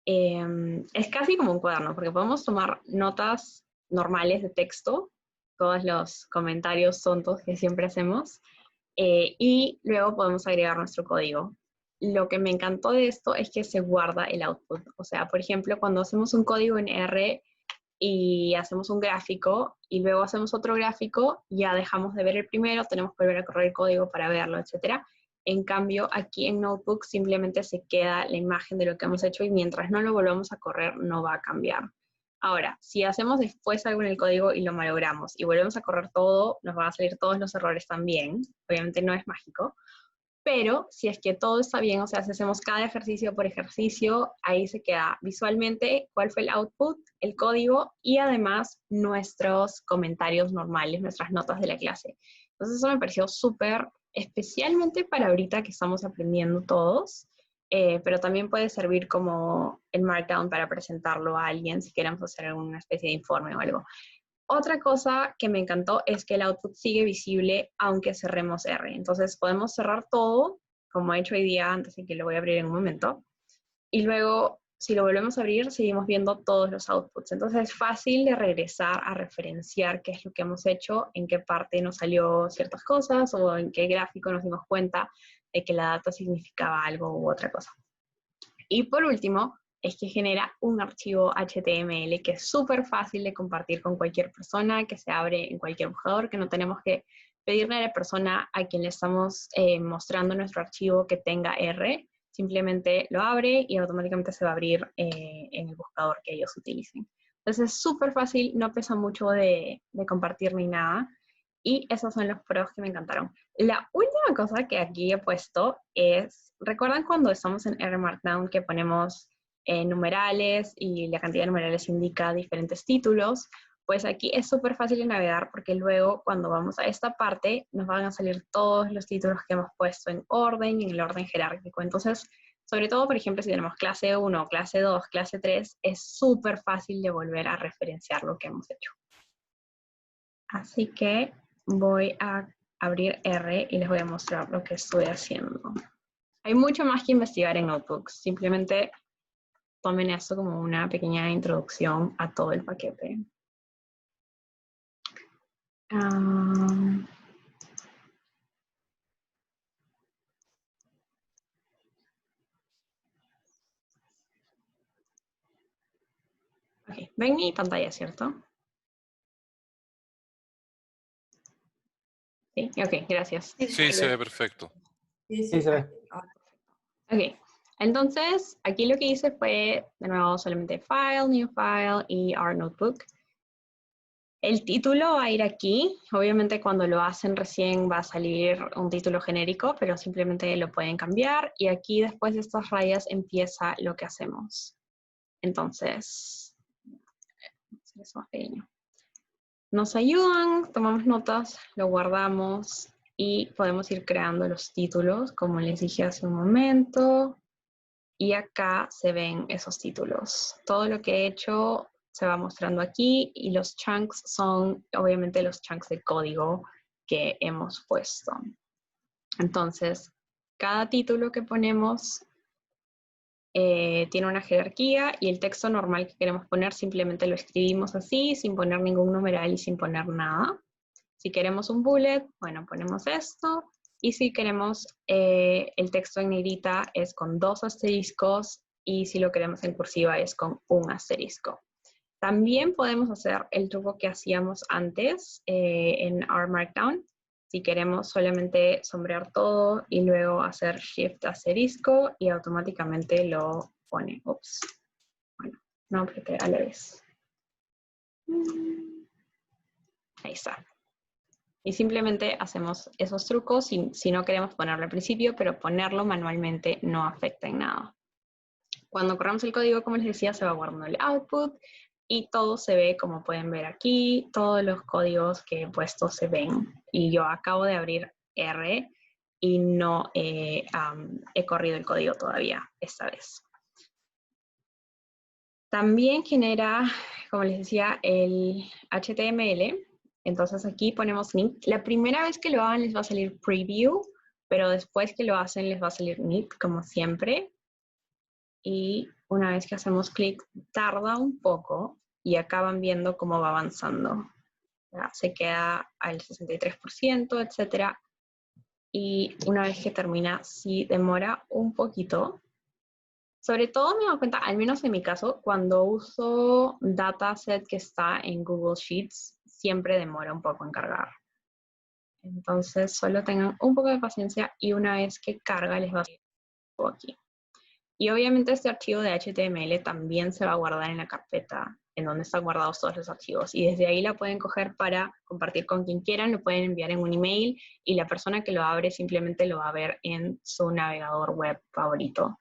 Es casi como un cuaderno, porque podemos tomar notas normales de texto, todos los comentarios tontos que siempre hacemos, y luego podemos agregar nuestro código. Lo que me encantó de esto es que se guarda el output. O sea, por ejemplo, cuando hacemos un código en R, y hacemos un gráfico y luego hacemos otro gráfico, ya dejamos de ver el primero, tenemos que volver a correr el código para verlo, etc. En cambio, aquí en Notebook simplemente se queda la imagen de lo que hemos hecho y mientras no lo volvamos a correr no va a cambiar. Ahora, si hacemos después algo en el código y lo malogramos y volvemos a correr todo, nos van a salir todos los errores también. Obviamente no es mágico, pero si es que todo está bien, o sea, si hacemos cada ejercicio por ejercicio, ahí se queda visualmente cuál fue el output, el código y además nuestros comentarios normales, nuestras notas de la clase. Entonces eso me pareció súper, especialmente para ahorita que estamos aprendiendo todos, pero también puede servir como el Markdown para presentarlo a alguien si queremos hacer alguna especie de informe o algo. Otra cosa que me encantó es que el output sigue visible aunque cerremos R. Entonces podemos cerrar todo, como he hecho hoy día antes y que lo voy a abrir en un momento. Y luego, si lo volvemos a abrir, seguimos viendo todos los outputs. Entonces es fácil de regresar a referenciar qué es lo que hemos hecho, en qué parte nos salió ciertas cosas o en qué gráfico nos dimos cuenta de que la data significaba algo u otra cosa. Y por último, es que genera un archivo HTML que es súper fácil de compartir con cualquier persona, que se abre en cualquier buscador, que no tenemos que pedirle a la persona a quien le estamos mostrando nuestro archivo que tenga R, simplemente lo abre y automáticamente se va a abrir en el buscador que ellos utilicen. Entonces es súper fácil, no pesa mucho de compartir ni nada. Y esos son los pros que me encantaron. La última cosa que aquí he puesto es, ¿recuerdan cuando estamos en R Markdown que ponemos numerales y la cantidad de numerales indica diferentes títulos? Pues aquí es súper fácil de navegar porque luego cuando vamos a esta parte nos van a salir todos los títulos que hemos puesto en orden y en el orden jerárquico. Entonces, sobre todo, por ejemplo, si tenemos clase 1, clase 2, clase 3, es súper fácil de volver a referenciar lo que hemos hecho. Así que voy a abrir R y les voy a mostrar lo que estoy haciendo. Hay mucho más que investigar en Notebooks. Simplemente tomen esto como una pequeña introducción a todo el paquete. Ok, ven mi pantalla, ¿cierto? Sí, ok, gracias. Sí, se ve perfecto. Sí, Sí, se ve. ahora. Ok, entonces aquí lo que hice fue, de nuevo, solamente File, New File y Our Notebook. El título va a ir aquí. Obviamente cuando lo hacen recién va a salir un título genérico, pero simplemente lo pueden cambiar. Y aquí después de estas rayas empieza lo que hacemos. Entonces, es más pequeño. Nos ayudan, tomamos notas, lo guardamos y podemos ir creando los títulos, como les dije hace un momento. Y acá se ven esos títulos. Todo lo que he hecho se va mostrando aquí y los chunks son obviamente los chunks de código que hemos puesto. Entonces, cada título que ponemos tiene una jerarquía y el texto normal que queremos poner simplemente lo escribimos así, sin poner ningún numeral y sin poner nada. Si queremos un bullet, bueno, ponemos esto. Y si queremos el texto en negrita es con 2 asteriscos y si lo queremos en cursiva es con 1 asterisco. También podemos hacer el truco que hacíamos antes en R Markdown. Si queremos solamente sombrear todo y luego hacer Shift asterisco y automáticamente lo pone. Ups. Bueno, no apreté a la vez. Ahí está. Y simplemente hacemos esos trucos si no queremos ponerlo al principio, pero ponerlo manualmente no afecta en nada. Cuando corramos el código, como les decía, se va guardando el output y todo se ve como pueden ver aquí, todos los códigos que he puesto se ven. Y yo acabo de abrir R y no he corrido el código todavía esta vez. También genera, como les decía, el HTML. Entonces aquí ponemos init. La primera vez que lo hagan les va a salir preview, pero después que lo hacen les va a salir init, como siempre. Y una vez que hacemos clic, tarda un poco y acaban viendo cómo va avanzando. Ya, se queda al 63%, etc. Y una vez que termina, sí demora un poquito. Sobre todo me doy cuenta, al menos en mi caso, cuando uso dataset que está en Google Sheets, siempre demora un poco en cargar. Entonces, solo tengan un poco de paciencia y una vez que carga les va a salir aquí. Y obviamente este archivo de HTML también se va a guardar en la carpeta en donde están guardados todos los archivos. Y desde ahí la pueden coger para compartir con quien quieran, lo pueden enviar en un email y la persona que lo abre simplemente lo va a ver en su navegador web favorito,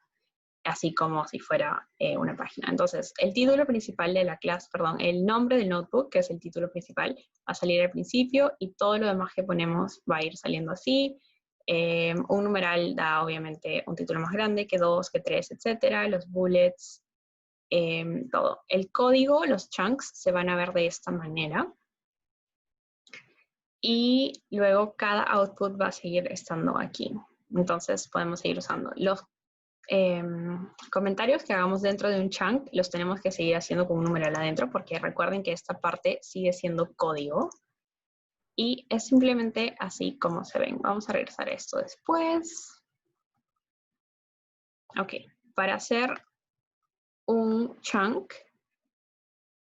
así como si fuera una página. Entonces, el título principal de la clase, perdón, el nombre del notebook, que es el título principal, va a salir al principio y todo lo demás que ponemos va a ir saliendo así. Un numeral da obviamente un título más grande que 2, que 3, etcétera. Los bullets, todo. El código, los chunks, se van a ver de esta manera. Y luego cada output va a seguir estando aquí. Entonces podemos seguir usando. Los comentarios que hagamos dentro de un chunk los tenemos que seguir haciendo con un numeral adentro porque recuerden que esta parte sigue siendo código y es simplemente así como se ven. Vamos a regresar a esto después. Ok, para hacer un chunk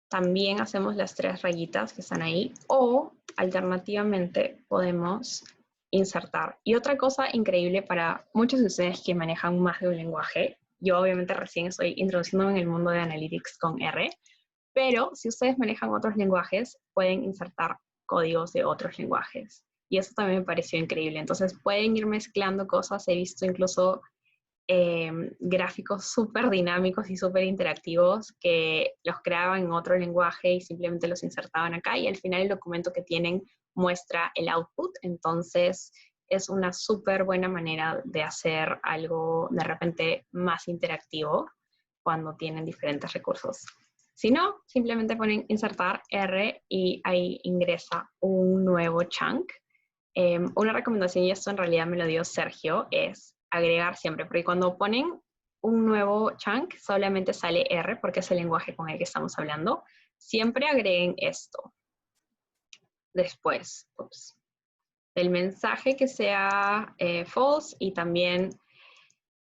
también hacemos las 3 rayitas que están ahí o alternativamente podemos insertar. Y otra cosa increíble para muchos de ustedes que manejan más de un lenguaje, yo obviamente recién estoy introduciéndome en el mundo de Analytics con R, pero si ustedes manejan otros lenguajes, pueden insertar códigos de otros lenguajes. Y eso también me pareció increíble. Entonces pueden ir mezclando cosas. He visto incluso gráficos súper dinámicos y súper interactivos que los creaban en otro lenguaje y simplemente los insertaban acá y al final el documento que tienen muestra el output. Entonces es una súper buena manera de hacer algo de repente más interactivo cuando tienen diferentes recursos. Si no, simplemente ponen insertar R y ahí ingresa un nuevo chunk. Una recomendación, y esto en realidad me lo dio Sergio, es agregar siempre, porque cuando ponen un nuevo chunk solamente sale R porque es el lenguaje con el que estamos hablando. Siempre agreguen esto. Después, del mensaje que sea false y también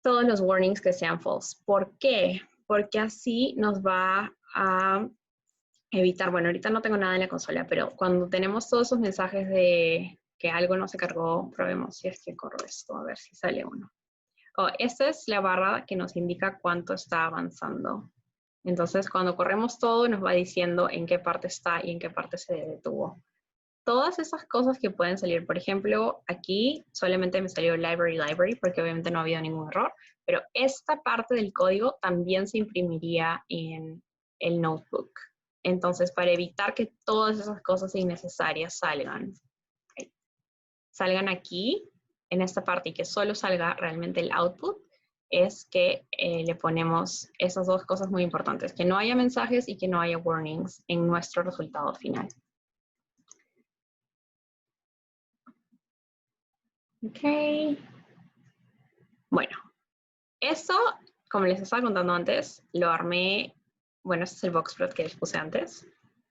todos los warnings que sean false. ¿Por qué? Porque así nos va a evitar, bueno, ahorita no tengo nada en la consola, pero cuando tenemos todos esos mensajes que algo no se cargó, probemos si es que corro esto, a ver si sale uno. Esta es la barra que nos indica cuánto está avanzando. Entonces, cuando corremos todo, nos va diciendo en qué parte está y en qué parte se detuvo. Todas esas cosas que pueden salir, por ejemplo, aquí solamente me salió library, porque obviamente no ha habido ningún error, pero esta parte del código también se imprimiría en el notebook. Entonces, para evitar que todas esas cosas innecesarias salgan aquí, en esta parte, y que solo salga realmente el output, es que le ponemos esas dos cosas muy importantes, que no haya mensajes y que no haya warnings en nuestro resultado final. Ok. Bueno, eso, como les estaba contando antes, lo armé, bueno, este es el boxplot que les puse antes,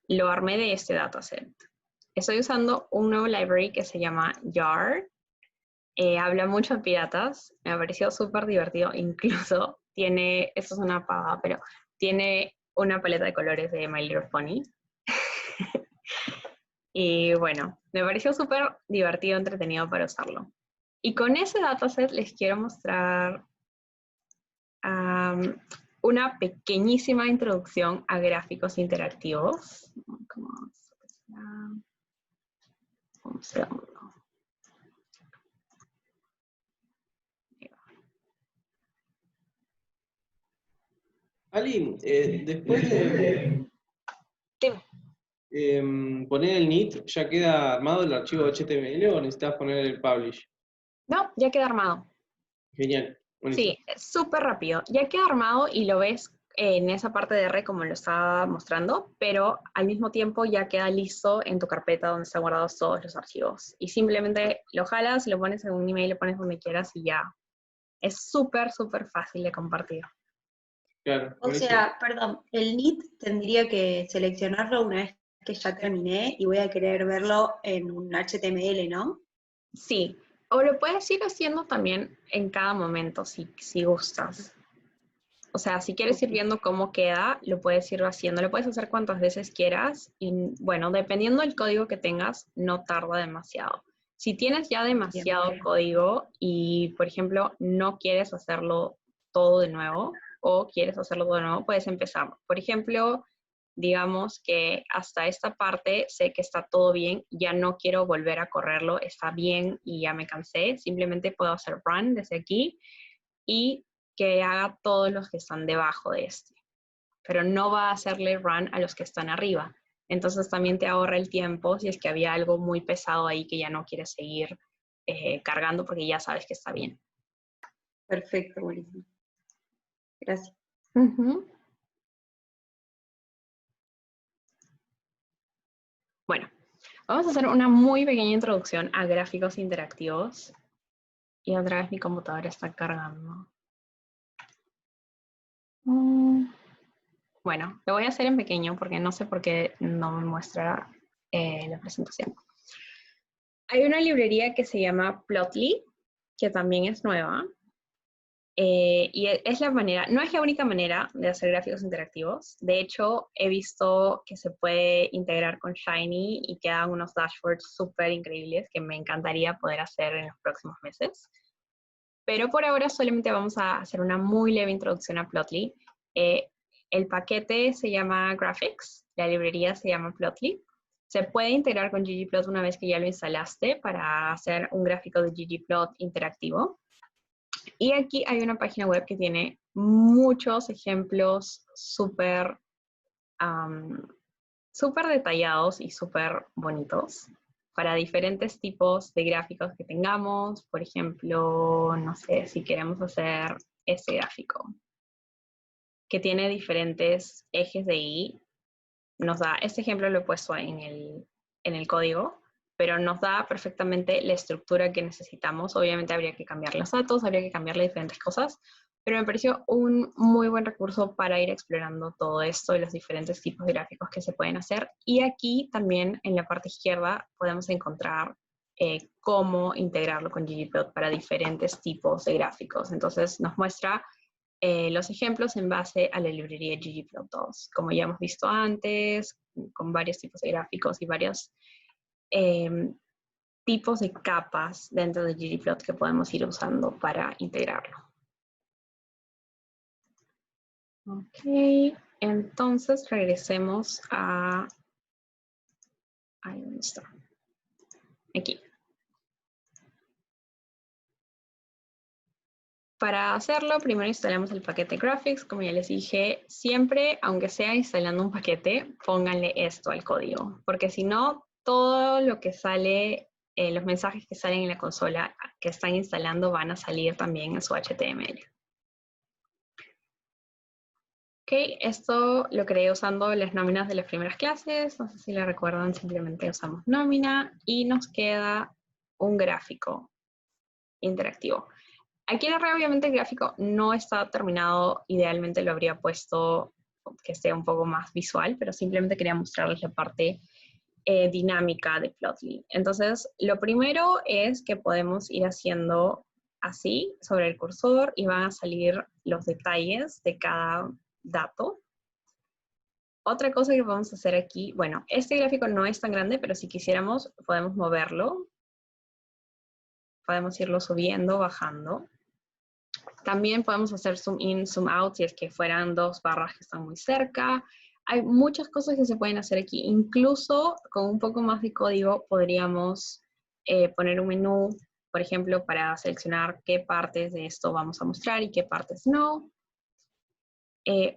lo armé de este dataset. Estoy usando un nuevo library que se llama YAR. Habla mucho de piratas, me ha parecido súper divertido, incluso tiene, esto es una pava, pero tiene una paleta de colores de My Little Pony. Y bueno, me pareció súper divertido, entretenido para usarlo. Y con ese dataset les quiero mostrar una pequeñísima introducción a gráficos interactivos. Un segundo. Ali, después de poner el NIT, ¿ya queda armado el archivo HTML o necesitas poner el publish? No, ya queda armado. Genial. Buenísimo. Sí, es súper rápido. Ya queda armado y lo ves en esa parte de R como lo estaba mostrando, pero al mismo tiempo ya queda listo en tu carpeta donde están guardados todos los archivos. Y simplemente lo jalas, lo pones en un email, lo pones donde quieras y ya. Es súper, súper fácil de compartir. Claro, O sea, perdón, el NIT tendría que seleccionarlo una vez que ya terminé y voy a querer verlo en un HTML, ¿no? Sí, o lo puedes ir haciendo también en cada momento si gustas. O sea, si quieres ir viendo cómo queda, lo puedes ir haciendo. Lo puedes hacer cuantas veces quieras y bueno, dependiendo del código que tengas, no tarda demasiado. Si tienes ya demasiado código y, por ejemplo, no quieres hacerlo todo de nuevo o quieres hacerlo todo de nuevo, puedes empezar. Por ejemplo, digamos que hasta esta parte sé que está todo bien, ya no quiero volver a correrlo, está bien y ya me cansé. Simplemente puedo hacer run desde aquí y que haga todos los que están debajo de este, pero no va a hacerle run a los que están arriba. Entonces también te ahorra el tiempo si es que había algo muy pesado ahí que ya no quieres seguir cargando porque ya sabes que está bien. Perfecto, buenísimo. Gracias. Bueno, vamos a hacer una muy pequeña introducción a gráficos interactivos. Y otra vez mi computadora está cargando. Bueno, lo voy a hacer en pequeño porque no sé por qué no me muestra la presentación. Hay una librería que se llama Plotly, que también es nueva. Y es la manera, no es la única manera de hacer gráficos interactivos. De hecho, he visto que se puede integrar con Shiny y quedan unos dashboards súper increíbles que me encantaría poder hacer en los próximos meses. Pero por ahora solamente vamos a hacer una muy leve introducción a Plotly. El paquete se llama Graphics, la librería se llama Plotly. Se puede integrar con ggplot una vez que ya lo instalaste para hacer un gráfico de ggplot interactivo. Y aquí hay una página web que tiene muchos ejemplos súper detallados y súper bonitos para diferentes tipos de gráficos que tengamos. Por ejemplo, no sé, si queremos hacer este gráfico que tiene diferentes ejes de Y, nos da, este ejemplo lo he puesto en el código, pero nos da perfectamente la estructura que necesitamos. Obviamente habría que cambiar los datos, habría que cambiarle diferentes cosas, pero me pareció un muy buen recurso para ir explorando todo esto y los diferentes tipos de gráficos que se pueden hacer. Y aquí también en la parte izquierda podemos encontrar cómo integrarlo con ggplot para diferentes tipos de gráficos. Entonces nos muestra los ejemplos en base a la librería ggplot2, como ya hemos visto antes, con varios tipos de gráficos y varios tipos de capas dentro de ggplot que podemos ir usando para integrarlo. Ok, entonces regresemos a... Ahí ¿dónde está? Aquí. Para hacerlo, primero instalamos el paquete Graphics. Como ya les dije, siempre, aunque sea instalando un paquete, pónganle esto al código, porque si no, todo lo que sale, los mensajes que salen en la consola que están instalando van a salir también en su HTML. Ok, esto lo creé usando las nóminas de las primeras clases. No sé si lo recuerdan, simplemente usamos nómina y nos queda un gráfico interactivo. Aquí en la red obviamente el gráfico no está terminado, idealmente lo habría puesto que esté un poco más visual, pero simplemente quería mostrarles la parte dinámica de Plotly. Entonces, lo primero es que podemos ir haciendo así sobre el cursor y van a salir los detalles de cada dato. Otra cosa que podemos hacer aquí, bueno, este gráfico no es tan grande, pero si quisiéramos podemos moverlo. Podemos irlo subiendo, bajando. También podemos hacer zoom in, zoom out, si es que fueran dos barras que están muy cerca. Hay muchas cosas que se pueden hacer aquí. Incluso con un poco más de código podríamos poner un menú, por ejemplo, para seleccionar qué partes de esto vamos a mostrar y qué partes no.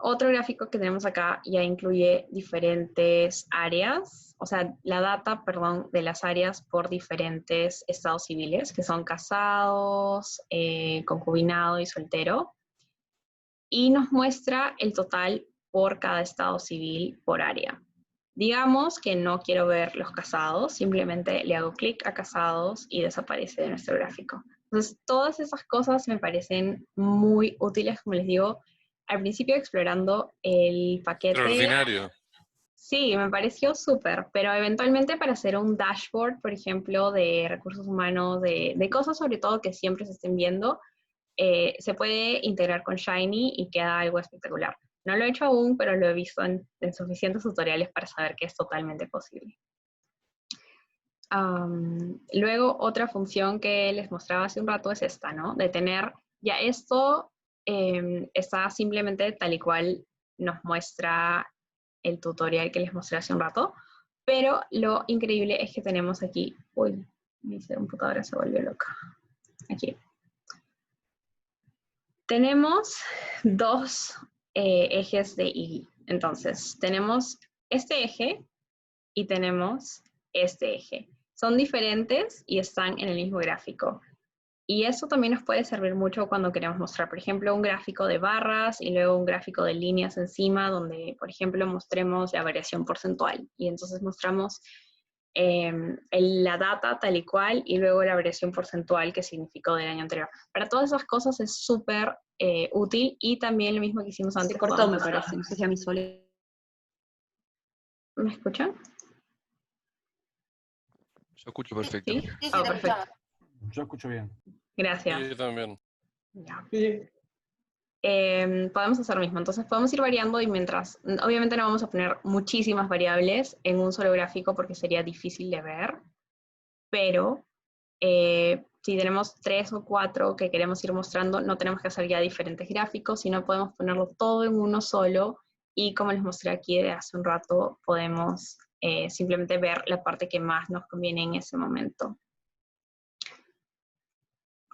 Otro gráfico que tenemos acá ya incluye diferentes áreas, o sea, la data, perdón, de las áreas por diferentes estados civiles, que son casados, concubinado y soltero. Y nos muestra el total por cada estado civil por área. Digamos que no quiero ver los casados, simplemente le hago clic a casados y desaparece de nuestro gráfico. Entonces, todas esas cosas me parecen muy útiles, como les digo, al principio explorando el paquete. Extraordinario. Sí, me pareció súper, pero eventualmente para hacer un dashboard, por ejemplo, de recursos humanos, de cosas sobre todo que siempre se estén viendo, se puede integrar con Shiny y queda algo espectacular. No lo he hecho aún, pero lo he visto en suficientes tutoriales para saber que es totalmente posible. Luego, otra función que les mostraba hace un rato es esta, ¿no? De tener, ya esto está simplemente tal y cual nos muestra el tutorial que les mostré hace un rato, pero lo increíble es que tenemos aquí, uy, mi computadora se volvió loca. Aquí. Tenemos dos ejes de I. Entonces, tenemos este eje y tenemos este eje. Son diferentes y están en el mismo gráfico. Y eso también nos puede servir mucho cuando queremos mostrar, por ejemplo, un gráfico de barras y luego un gráfico de líneas encima, donde, por ejemplo, mostremos la variación porcentual. Y entonces mostramos la data tal y cual y luego la variación porcentual que significó del año anterior. Para todas esas cosas es súper útil y también lo mismo que hicimos antes. Se cortó, me parece, no sé si a mí solo. ¿Me escuchan? Yo escucho perfecto. Sí, Sí, oh, te perfecto. escuchamos. Yo escucho bien. Gracias. Yo también. Ya. Sí, Podemos hacer lo mismo, entonces podemos ir variando y mientras, obviamente no vamos a poner muchísimas variables en un solo gráfico porque sería difícil de ver, pero si tenemos 3 o 4 que queremos ir mostrando, no tenemos que hacer ya diferentes gráficos, sino podemos ponerlo todo en uno solo y como les mostré aquí de hace un rato, podemos simplemente ver la parte que más nos conviene en ese momento.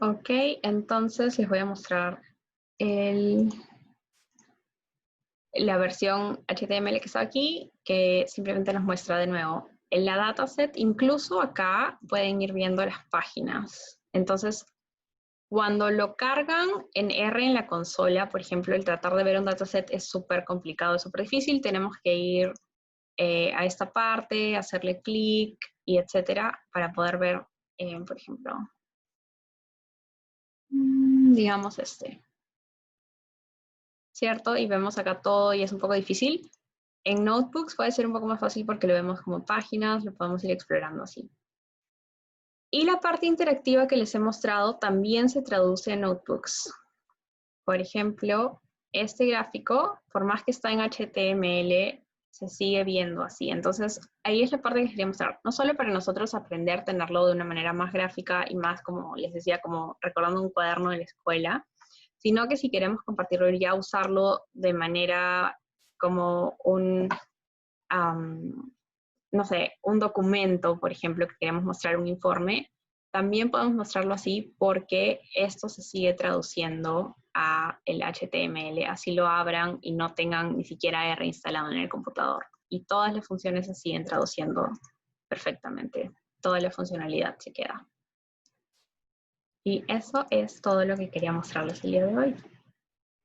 Ok, entonces les voy a mostrar la versión HTML que está aquí, que simplemente nos muestra de nuevo en la dataset. Incluso acá pueden ir viendo las páginas. Entonces, cuando lo cargan en R en la consola, por ejemplo, el tratar de ver un dataset es súper complicado, es súper difícil. Tenemos que ir a esta parte, hacerle clic y etcétera, para poder ver, por ejemplo, digamos este. ¿Cierto? Y vemos acá todo y es un poco difícil. En Notebooks puede ser un poco más fácil porque lo vemos como páginas, lo podemos ir explorando así. Y la parte interactiva que les he mostrado también se traduce en Notebooks. Por ejemplo, este gráfico, por más que está en HTML, se sigue viendo así. Entonces, ahí es la parte que quería mostrar. No solo para nosotros aprender a tenerlo de una manera más gráfica y más, como les decía, como recordando un cuaderno de la escuela, sino que si queremos compartirlo y ya usarlo de manera como no sé, un documento, por ejemplo, que queremos mostrar un informe, también podemos mostrarlo así porque esto se sigue traduciendo a el HTML, así lo abran y no tengan ni siquiera R instalado en el computador. Y todas las funciones se siguen traduciendo perfectamente. Toda la funcionalidad se queda. Y eso es todo lo que quería mostrarles el día de hoy.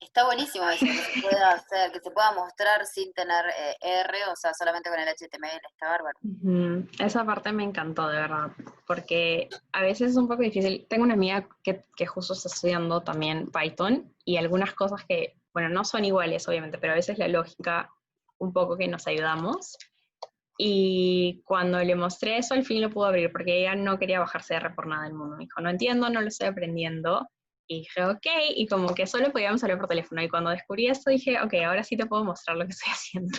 Está buenísimo eso, que se pueda hacer, que se pueda mostrar sin tener R, o sea, solamente con el HTML, está bárbaro. Esa parte me encantó, de verdad, porque a veces es un poco difícil. Tengo una amiga que justo está estudiando también Python y algunas cosas que, bueno, no son iguales, obviamente, pero a veces la lógica un poco que nos ayudamos. Y cuando le mostré eso, al fin lo pudo abrir, porque ella no quería bajarse R por nada del mundo. Me dijo, no entiendo, no lo estoy aprendiendo. Y dije, ok, y como que solo podíamos hablar por teléfono. Y cuando descubrí esto, dije, ok, ahora sí te puedo mostrar lo que estoy haciendo.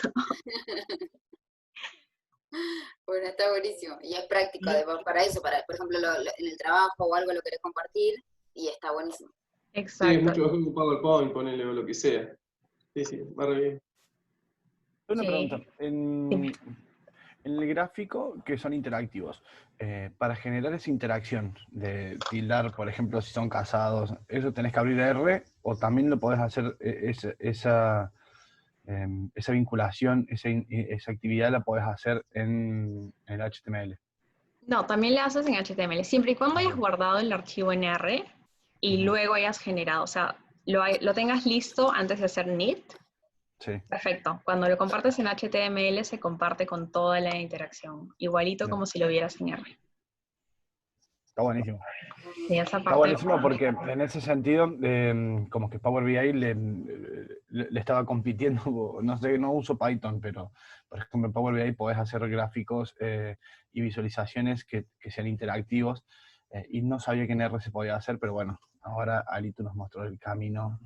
Bueno, está buenísimo. Y es práctico además para eso, para, por ejemplo, en el trabajo o algo lo querés compartir, y está buenísimo. Sí, es Exacto. mucho mejor que un PowerPoint, ponele o lo que sea. Sí, sí, va re bien. Una Sí. pregunta. En el gráfico, que son interactivos, para generar esa interacción de tildar, por ejemplo, si son casados, ¿eso tenés que abrir R o también lo podés hacer, esa vinculación, esa actividad la podés hacer en el HTML? No, también le haces en HTML, siempre y cuando hayas guardado el archivo en R y luego hayas generado, o sea, lo tengas listo antes de hacer knit. Sí. Perfecto. Cuando lo compartes en HTML se comparte con toda la interacción, igualito como si lo vieras en R. Está buenísimo. Sí, esa Está parte. buenísimo porque en ese sentido, como que Power BI le estaba compitiendo, no sé, no uso Python, pero por ejemplo en Power BI podés hacer gráficos y visualizaciones que sean interactivos, y no sabía que en R se podía hacer, pero bueno, ahora Alito nos mostró el camino.